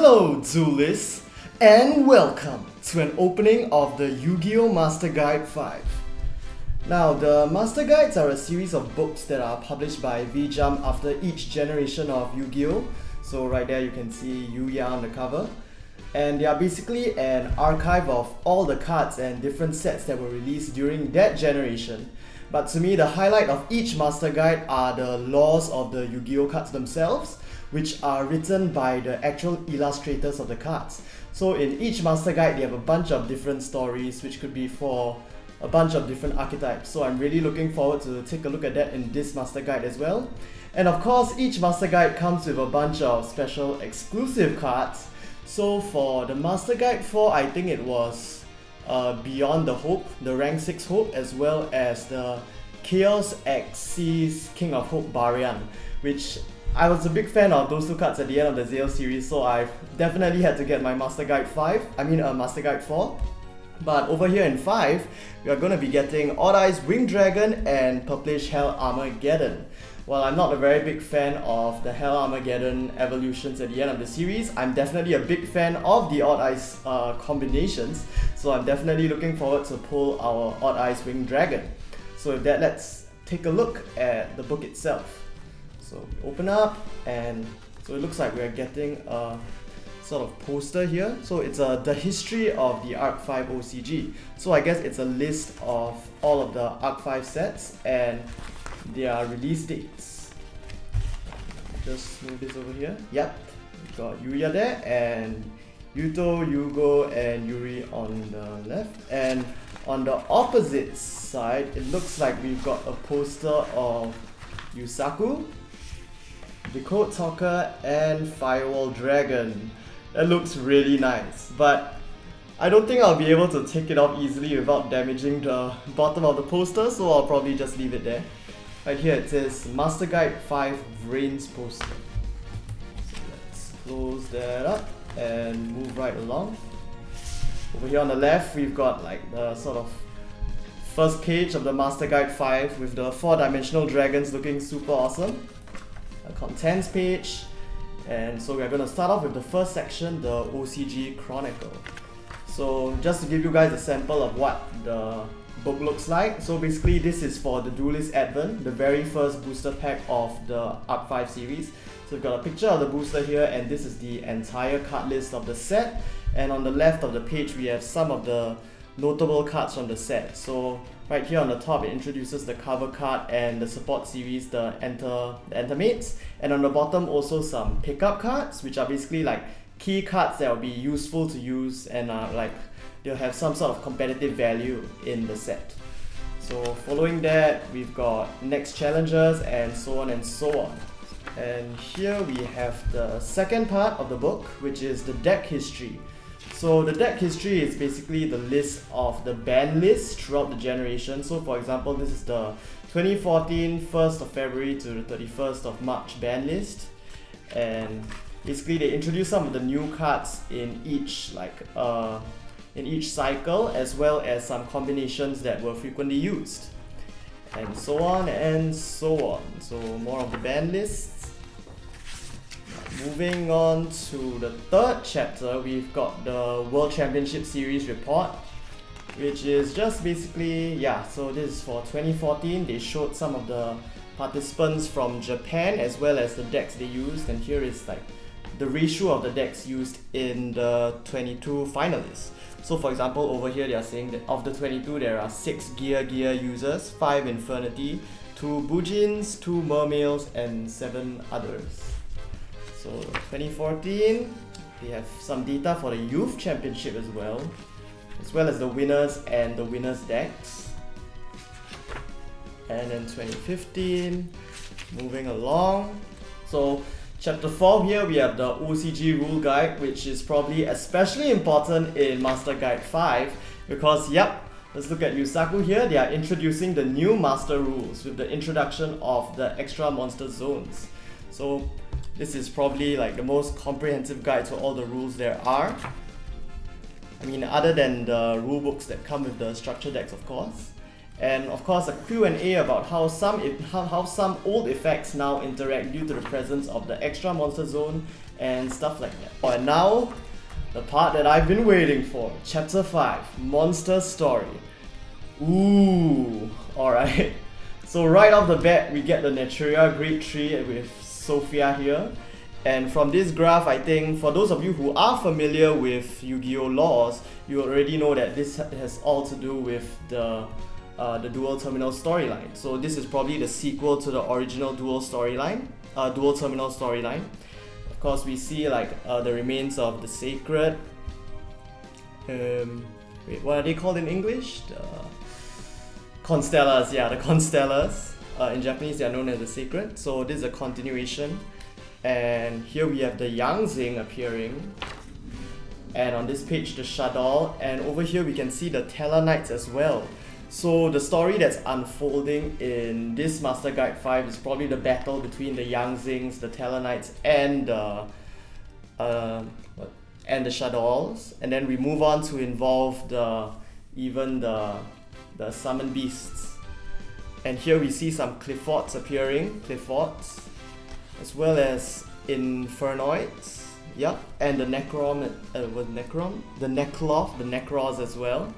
Hello duelists, and welcome to an opening of the Yugioh Master Guide 5. Now, the Master Guides are a series of books that are published by V-Jump after each generation of Yu-Gi-Oh! So right there you can see Yuya on the cover. And they are basically an archive of all the cards and different sets that were released during that generation. But to me, the highlight of each Master Guide are the lores of the Yu-Gi-Oh! Cards themselves, which are written by the actual illustrators of the cards. So in each Master Guide, they have a bunch of different stories, which could be for a bunch of different archetypes. So I'm really looking forward to take a look at that in this Master Guide as well. And of course, each Master Guide comes with a bunch of special exclusive cards. So for the Master Guide 4, I think it was Beyond the Hope, the rank 6 Hope, as well as the Chaos Xyz King of Hope Barian, which I was a big fan of those two cards at the end of the Zale series, so I definitely had to get my Master Guide 5, Master Guide 4. But over here in 5, we are going to be getting Odd Eyes Winged Dragon and Purplish Hell Armageddon. While I'm not a very big fan of the Hell Armageddon evolutions at the end of the series, I'm definitely a big fan of the Odd Eyes combinations, so I'm definitely looking forward to pull our Odd Eyes Winged Dragon. So with that, let's take a look at the book itself. So we open up, and so it looks like we are getting a sort of poster here. So it's the history of the Arc-V OCG. So I guess it's a list of all of the Arc-V sets and their release dates. Just move this over here. Yep, we've got Yuya there, and Yuto, Yugioh, and Yuri on the left. And on the opposite side, it looks like we've got a poster of Yusaku, the Code Talker, and Firewall Dragon. That looks really nice, but I don't think I'll be able to take it off easily without damaging the bottom of the poster, so I'll probably just leave it there. Right here it says Master Guide 5 Vrain's poster. So let's close that up and move right along. Over here on the left, we've got like the sort of first page of the Master Guide 5 with the 4-dimensional dragons looking super awesome. A contents page, and so we're going to start off with the first section, the OCG Chronicle. So just to give you guys a sample of what the book looks like, so basically this is for the Duelist Advent, the very first booster pack of the Arc-V series. So we've got a picture of the booster here, and this is the entire card list of the set, and on the left of the page we have some of the notable cards from the set. So right here on the top, it introduces the cover card and the support series, the Entermates, and on the bottom also some pickup cards, which are basically like key cards that will be useful to use and like they'll have some sort of competitive value in the set. So following that, we've got next challengers and so on and so on. And here we have the second part of the book, which is the deck history. So the deck history is basically the list of the ban lists throughout the generation. So for example, this is the 2014 1st of February to the 31st of March ban list. And basically they introduce some of the new cards in each cycle, as well as some combinations that were frequently used. And so on and so on. So more of the ban lists. Moving on to the third chapter, we've got the World Championship Series report, which is just basically, so this is for 2014. They showed some of the participants from Japan as well as the decks they used, and here is like the ratio of the decks used in the 22 finalists. So for example, over here they are saying that of the 22 there are 6 gear users, 5 Infinity, 2 Bujins, 2 Mermails, and 7 others. So 2014, we have some data for the Youth Championship as well as the winners and the winners decks. And then 2015, moving along. So chapter 4 here, we have the OCG Rule Guide, which is probably especially important in Master Guide 5 because, let's look at Yusaku here. They are introducing the new Master Rules with the introduction of the extra monster zones. So this is probably like the most comprehensive guide to all the rules there are. I mean, other than the rule books that come with the structure decks, of course. And of course a Q&A about how some old effects now interact due to the presence of the extra monster zone and stuff like that. And now, the part that I've been waiting for, Chapter 5, Monster Story. Ooh, alright. So right off the bat, we get the Naturia Grade 3 with Sophia here. And from this graph, I think for those of you who are familiar with Yu-Gi-Oh laws, you already know that this has all to do with the Duel Terminal storyline. So this is probably the sequel to the original Duel Terminal storyline. Of course, we see like the remains of the Sacred. Wait, what are they called in English? The Constellas, yeah, the Constellas. In Japanese, they are known as the Sacred. So this is a continuation. And here we have the Yang Zing appearing. And on this page, the Shadoll. And over here, we can see the Tellaknights as well. So the story that's unfolding in this Master Guide 5 is probably the battle between the Yang Zings, the Tellaknights, and the Shadolls. And then we move on to involve the Summon Beasts. And here we see some Qliphots appearing, as well as Infernoids, yep, and the the Necros as well.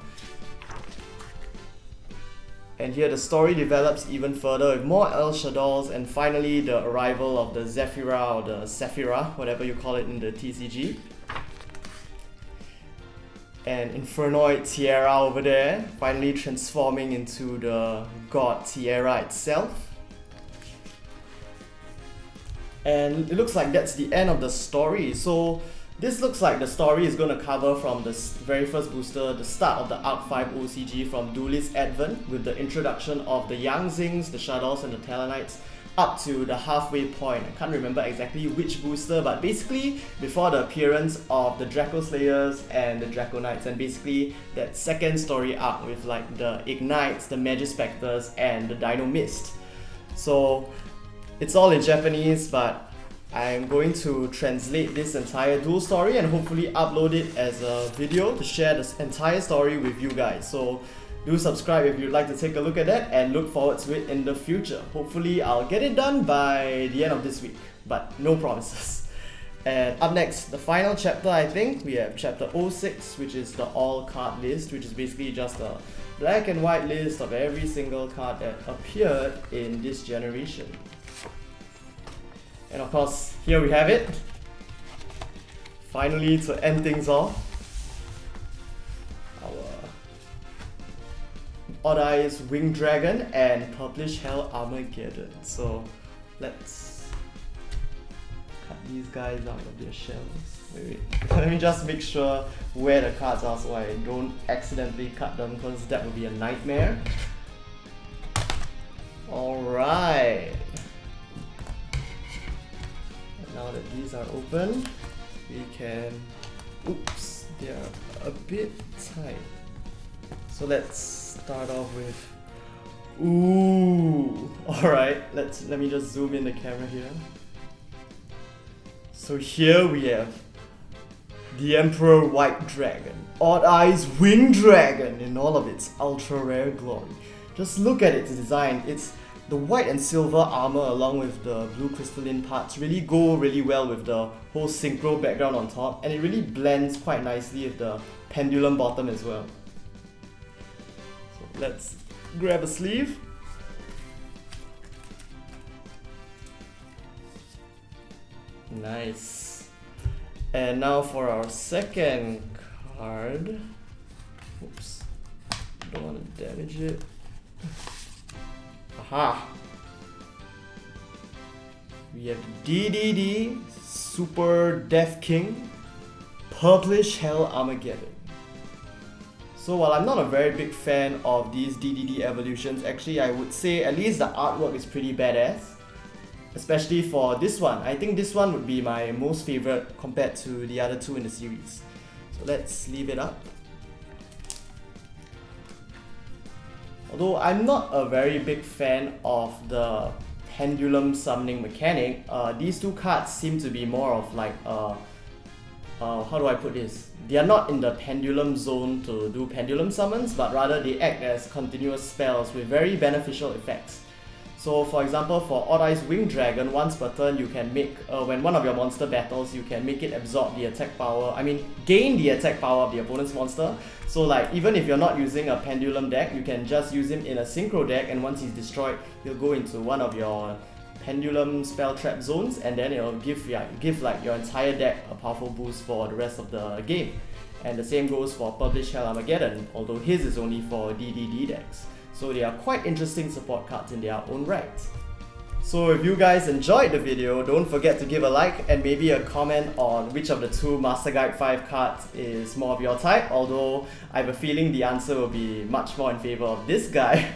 And here the story develops even further with more El Shadolls and finally the arrival of the Zephyra or the Sephira, whatever you call it in the TCG. And Infernoid Tierra over there, finally transforming into the god Tierra itself. And it looks like that's the end of the story. So this looks like the story is going to cover from the very first booster, the start of the Arc-V OCG from Duelist Advent with the introduction of the Yang Zings, the Shadolls and the Tellaknights up to the halfway point. I can't remember exactly which booster, but basically before the appearance of the Draco Slayers and the Draco Knights, and basically that second story arc with like the Ignites, the Magispectors and the Dino Mist. So it's all in Japanese, but I'm going to translate this entire duel story and hopefully upload it as a video to share this entire story with you guys. So do subscribe if you'd like to take a look at that and look forward to it in the future. Hopefully I'll get it done by the end of this week, but no promises. And up next, the final chapter, I think, we have chapter 06, which is the all card list, which is basically just a black and white list of every single card that appeared in this generation. And of course, here we have it. Finally, to end things off, our Odd Eyes Winged Dragon and Purplish Hell Armageddon. So let's cut these guys out of their shells. Wait. Let me just make sure where the cards are so I don't accidentally cut them, because that would be a nightmare. Alright. Now that these are open, we can... Oops, they are a bit tight. So let's start off with... Ooh! Alright, let me just zoom in the camera here. So here we have the Emperor White Dragon, Odd Eyes Winged Dragon in all of its ultra rare glory. Just look at its design. It's the white and silver armor along with the blue crystalline parts really go really well with the whole synchro background on top, and it really blends quite nicely with the pendulum bottom as well. So let's grab a sleeve. Nice. And now for our second card. Oops, don't want to damage it. Aha! We have DDD Superdeath King, Purplish Hell Armageddon. So while I'm not a very big fan of these DDD evolutions, actually I would say at least the artwork is pretty badass. Especially for this one. I think this one would be my most favorite compared to the other two in the series. So let's leave it up. Although I'm not a very big fan of the pendulum summoning mechanic, these two cards seem to be more of like a how do I put this? They are not in the pendulum zone to do pendulum summons, but rather they act as continuous spells with very beneficial effects. So for example, for Odd Eyes Winged Dragon, once per turn you can make, when one of your monster battles, you can make it absorb the attack power, gain the attack power of the opponent's monster. So like, even if you're not using a pendulum deck, you can just use him in a synchro deck, and once he's destroyed, he'll go into one of your pendulum spell trap zones, and then it'll give like your entire deck a powerful boost for the rest of the game. And the same goes for Purplish Armageddon, although his is only for DDD decks. So they are quite interesting support cards in their own right. So if you guys enjoyed the video, don't forget to give a like and maybe a comment on which of the two Master Guide 5 cards is more of your type, although I have a feeling the answer will be much more in favor of this guy.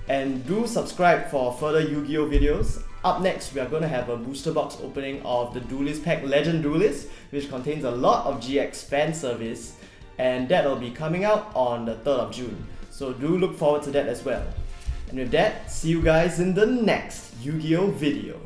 And do subscribe for further Yu-Gi-Oh videos. Up next, we are going to have a booster box opening of the Duelist Pack Legend Duelist, which contains a lot of GX fan service, and that will be coming out on the 3rd of June. So do look forward to that as well. And with that, see you guys in the next Yu-Gi-Oh video.